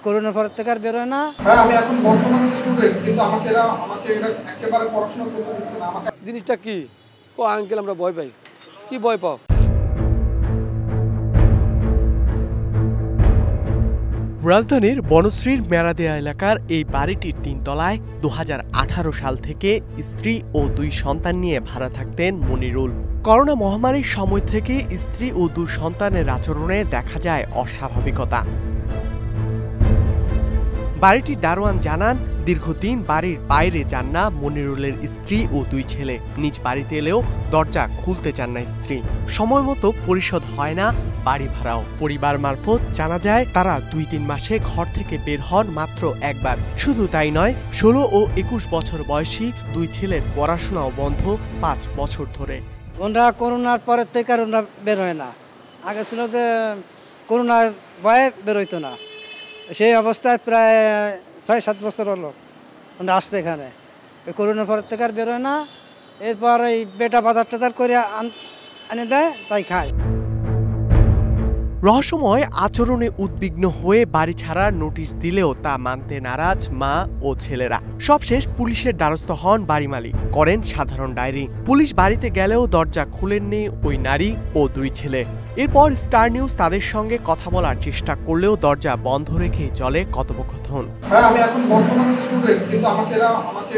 করোনার পর থেকে আর বেরোয় না। হ্যাঁ, আমি এখন বর্তমানে স্টুডেন্ট, কিন্তু আমাকে এরা একেবারে পড়াশোনা করতে দিচ্ছে না। জিনিসটা কি আঙ্কেল, আমরা ভয় পাই। কি ভয় পাও? রাজধানীর বনশ্রীর মেরাদিয়া এলাকার এই বাড়িটির ৩ তলায় ২০১৮ সাল থেকে স্ত্রী ও ২ সন্তান নিয়ে ভাড়া থাকতেন মনিরুল। করোনা মহামারীর সময় থেকে স্ত্রী ও ২ সন্তানের আচরণে দেখা যায় অস্বাভাবিকতা। বাড়িটির দারোয়ান জানান, দীর্ঘদিন বাড়ির বাইরে যান না মনিরুলের স্ত্রী ও ২ ছেলে। নিজ বাড়িতে এলেও দরজা খুলতে চান না স্ত্রী। সময় মতো পরিশোধ হয় না বাড়ি ভাড়াও। পরিবার মারফত জানা যায়, তারা ২-৩ মাসে ঘর থেকে বের হন মাত্র একবার। শুধু তাই নয়, ১৬ ও ২১ বছর বয়সী ২ ছেলের পড়াশোনাও বন্ধ ৫ বছর ধরে। ওনারা করোনার পরের থেকে আর ওনারা বের হয় না। আগে ছিল যে করোনার ভয়ে বেরোইতো না, সেই অবস্থায় প্রায় ৬-৭ বছর হলো ওনারা আসছে এখানে। ওই করোনার পরের থেকে আর বেরোয় না। এরপর এই বেটা বাজার টাজার করে আনে দেয়, তাই খায়। রহস্যময় আচরণে উদ্বিগ্ন হয়ে বাড়ি ছাড়ার নোটিশ দিলেও তা মানতে নারাজ মা ও ছেলেরা। সবশেষ পুলিশের দ্বারস্থ হন বাড়ি মালিক, করেন সাধারণ ডায়েরি। পুলিশ বাড়িতে গেলেও দরজা খুলেননি ওই নারী ও ২ ছেলে। এরপর স্টার নিউজ তাদের সঙ্গে কথা বলার চেষ্টা করলেও দরজা বন্ধ রেখে চলে কথোপকথন। হ্যাঁ, আমি এখন বর্তমানে স্টুডেন্ট, কিন্তু আমাকে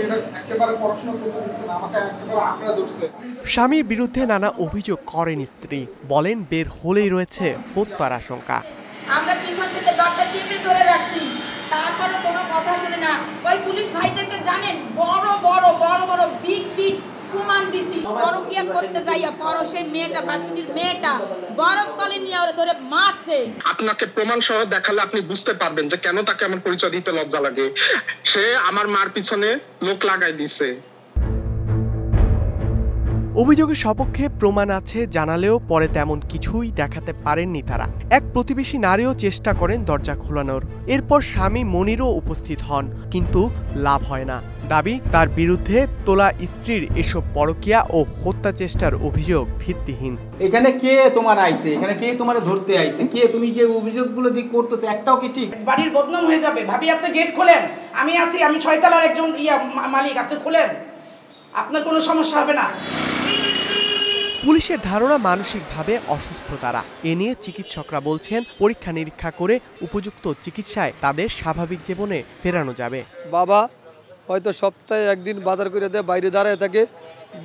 এরা একেবারে পড়াশোনা করতে দিচ্ছে না। আমাকে একেবারে আঁকড়া ধরছে। স্বামীর বিরুদ্ধে নানা অভিযোগ করেন স্ত্রী, বলেন বের হলেই রয়েছে হত্যার আশঙ্কা। আমরা পিছন থেকে দরজা চেপে ধরে রাখছি, তারপরও কোনো কথা শুনে না। ওই পুলিশ ভাইদেরকে জানেন, বড় বড় বিগ প্রমাণ দিছি। পরকিয়া করতে যাইয়া পর সেই মেয়েটা, ভার্সিটির মেয়েটা বরফ কলে নিয়ে ওরে ধরে মারছে। আপনাকে প্রমাণ সহ দেখালে আপনি বুঝতে পারবেন যে কেন তাকে আমার পরিচয় দিতে লজ্জা লাগে। সে আমার মার পিছনে লোক লাগাই দিছে। অভিযোগের সপক্ষে প্রমাণ আছে জানালেও পরে তেমন কিছুই দেখাতে পারেননি তারা। এক প্রতিবেশী নারীও চেষ্টা করেন দরজা খোলানোর। এরপর স্বামী মনিরও উপস্থিত হন, কিন্তু লাভ হয় না। দাবি, তার বিরুদ্ধে তোলা স্ত্রীর এসব পরকীয়া ও হত্যা চেষ্টার অভিযোগ ভিত্তিহীন। এখানে কে তোমার আইছে, এখানে কে তোমার ধরতে আইছে, কে তুমি যে অভিযোগগুলো যে করতেছে একটাও কি ঠিক? বাড়ির বদনাম হয়ে যাবে। ভাবি, আপনি গেট খোলেন, আমি আছি, আমি ৬ তলার একজন মালিক, আপনি খোলেন, আপনার কোনো সমস্যা হবে না। পুলিশের ধারণা মানসিকভাবে অসুস্থ তারা। এ নিয়ে চিকিৎসকরা বলছেন, পরীক্ষা নিরীক্ষা করে উপযুক্ত চিকিৎসায় তাদের স্বাভাবিক জীবনে ফেরানো যাবে। বাবা হয়তো সপ্তাহে একদিন বাজার করে দেয়, বাইরে দাঁড়ায় থাকে,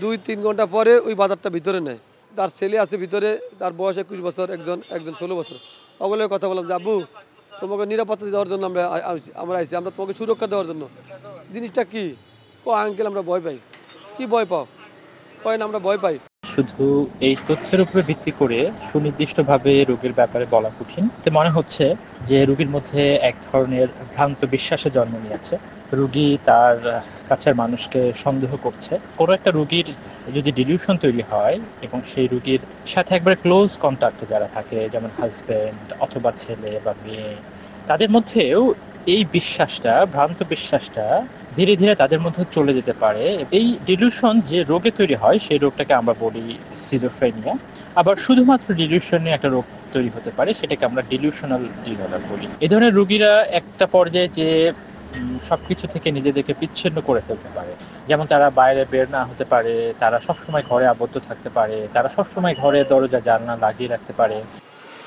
২-৩ ঘন্টা পরে ওই বাজারটা ভিতরে নেয়। তার ছেলে আছে ভিতরে, তার বয়স ২১ বছর, একজন ১৬ বছর। ওগুলো কথা বললাম যে আব্বু, তোমাকে নিরাপত্তা দেওয়ার জন্য আমরা আইছি, আমরা তোমাকে সুরক্ষা দেওয়ার জন্য। জিনিসটা কি আঙ্কেল, আমরা ভয় পাই। কি ভয় পাও? কয় না, আমরা ভয় পাই। শুধু এই তথ্যের উপরে ভিত্তি করে সুনির্দিষ্টভাবে রোগীর ব্যাপারে বলা কঠিন। মনে হচ্ছে যে রোগীর মধ্যে এক ধরনের ভ্রান্ত বিশ্বাসে জন্ম নিয়েছে। রোগী তার কাছের মানুষকে সন্দেহ করছে। কোনো একটা রোগীর যদি ডিলিউশন তৈরি হয় এবং সেই রোগীর সাথে একবারে ক্লোজ কন্ট্যাক্টে যারা থাকে, যেমন হাজব্যান্ড অথবা ছেলে বা মেয়ে, তাদের মধ্যেও এই বিশ্বাসটা, ভ্রান্ত বিশ্বাসটা ধীরে ধীরে তাদের মধ্যে চলে যেতে পারে। এই ডিলিউশন যে রোগে তৈরি হয়, সেই রোগটাকে আমরা বলি সিজোফ্রেনিয়া। আবার শুধুমাত্র ডিলিউশনে একটা রোগ তৈরি হতে পারে, সেটাকে আমরা ডিলিউশনাল ডিসঅর্ডার বলি। এই ধরনের রোগীরা একটা পর্যায়ে যে সবকিছু থেকে নিজেদেরকে বিচ্ছিন্ন করে ফেলতে পারে। যেমন তারা বাইরে বের না হতে পারে, তারা সবসময় ঘরে আবদ্ধ থাকতে পারে, তারা সবসময় ঘরে দরজা জানলা লাগিয়ে রাখতে পারে।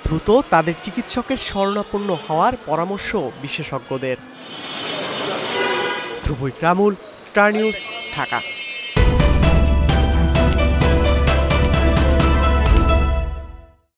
দ্রুত তাদের চিকিৎসকের শরণাপন্ন হওয়ার পরামর্শ বিশেষজ্ঞদের। ধ্রুব ইকরামুল, স্টার নিউজ, ঢাকা।